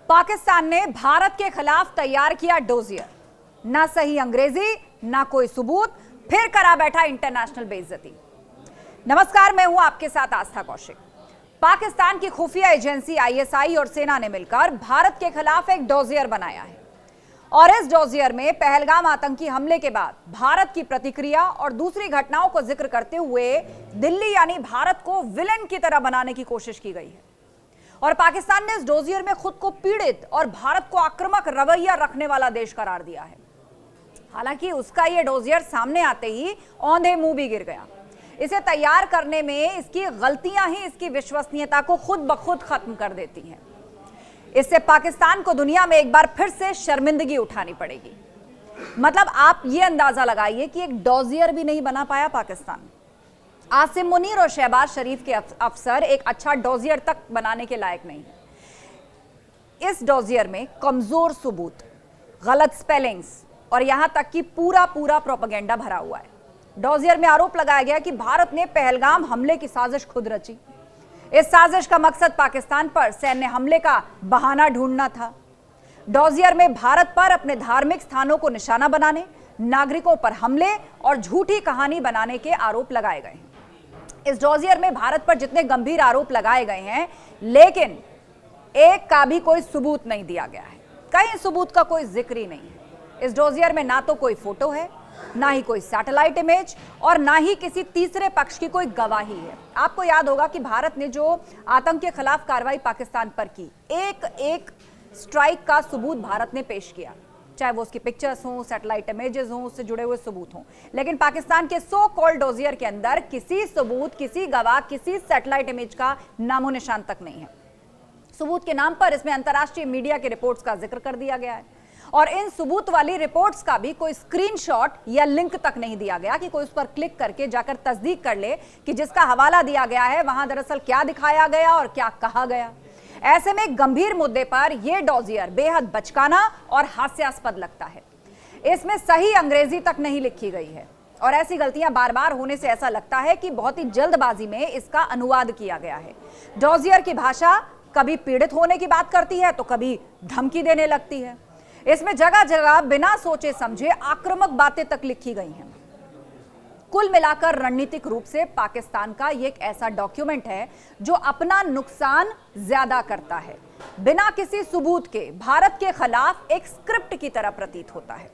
पाकिस्तान ने भारत के खिलाफ तैयार किया डोजियर। ना सही अंग्रेजी, ना कोई सबूत, फिर करा बैठा इंटरनेशनल बेइज्जती। नमस्कार, मैं हूं आपके साथ आस्था कौशिक। पाकिस्तान की खुफिया एजेंसी आईएसआई और सेना ने मिलकर भारत के खिलाफ एक डोजियर बनाया है और इस डोजियर में पहलगाम आतंकी हमले के बाद भारत की प्रतिक्रिया और दूसरी घटनाओं को जिक्र करते हुए दिल्ली यानी भारत को विलेन की तरह बनाने की कोशिश की गई है। और पाकिस्तान ने इस डोजियर में खुद को पीड़ित और भारत को आक्रामक रवैया रखने वाला देश करार दिया है। हालांकि उसका यह डोजियर सामने आते ही औंधे मुंह भी गिर गया। इसे तैयार करने में इसकी गलतियां ही इसकी विश्वसनीयता को खुद ब खुद खत्म कर देती हैं। इससे पाकिस्तान को दुनिया में एक बार फिर से शर्मिंदगी उठानी पड़ेगी। मतलब आप ये अंदाजा लगाइए कि एक डोजियर भी नहीं बना पाया पाकिस्तान। आसिम मुनीर और शहबाज शरीफ के अफसर एक अच्छा डोजियर तक बनाने के लायक नहीं है। इस डोजियर में कमजोर सबूत, गलत स्पेलिंग्स और यहां तक कि पूरा प्रोपेगेंडा भरा हुआ है। डोजियर में आरोप लगाया गया कि भारत ने पहलगाम हमले की साजिश खुद रची। इस साजिश का मकसद पाकिस्तान पर सैन्य हमले का बहाना ढूंढना था। डोजियर में भारत पर अपने धार्मिक स्थानों को निशाना बनाने, नागरिकों पर हमले और झूठी कहानी बनाने के आरोप लगाए गए हैं। इस डोजियर में भारत पर जितने गंभीर आरोप लगाए गए हैं, लेकिन एक का भी कोई सबूत नहीं दिया गया है। कहीं सबूत का कोई जिक्र ही नहीं है। इस डोजियर में ना तो कोई फोटो है, ना ही कोई सैटेलाइट इमेज और ना ही किसी तीसरे पक्ष की कोई गवाही है। आपको याद होगा कि भारत ने जो आतंक के खिलाफ कार्रवाई पाकिस्तान पर की, एक स्ट्राइक का सबूत भारत ने पेश किया, चाहे वो उसकी पिक्चर्स हों, सैटेलाइट इमेजेस हों, उससे जुड़े हुए सबूत हों। लेकिन पाकिस्तान के सो कॉल्ड डोजियर के अंदर किसी सबूत, किसी गवाह, किसी सैटेलाइट इमेज का नामो निशान तक नहीं है। सबूत के नाम पर इसमें अंतर्राष्ट्रीय मीडिया के रिपोर्ट्स का जिक्र कर दिया गया है और इन सबूत वाली रिपोर्ट्स का भी कोई स्क्रीनशॉट या लिंक तक नहीं दिया गया कि कोई उस पर क्लिक करके जाकर तस्दीक कर ले कि जिसका हवाला दिया गया है वहां दरअसल क्या दिखाया गया और क्या कहा गया। ऐसे में गंभीर मुद्दे पर यह डोजियर बेहद बचकाना और हास्यास्पद लगता है। इसमें सही अंग्रेजी तक नहीं लिखी गई है और ऐसी गलतियां बार बार होने से ऐसा लगता है कि बहुत ही जल्दबाजी में इसका अनुवाद किया गया है। डोजियर की भाषा कभी पीड़ित होने की बात करती है तो कभी धमकी देने लगती है। इसमें जगह जगह बिना सोचे समझे आक्रामक बातें तक लिखी गई हैं। कुल मिलाकर रणनीतिक रूप से पाकिस्तान का ये एक ऐसा डॉक्यूमेंट है जो अपना नुकसान ज्यादा करता है। बिना किसी सबूत के भारत के खिलाफ एक स्क्रिप्ट की तरह प्रतीत होता है।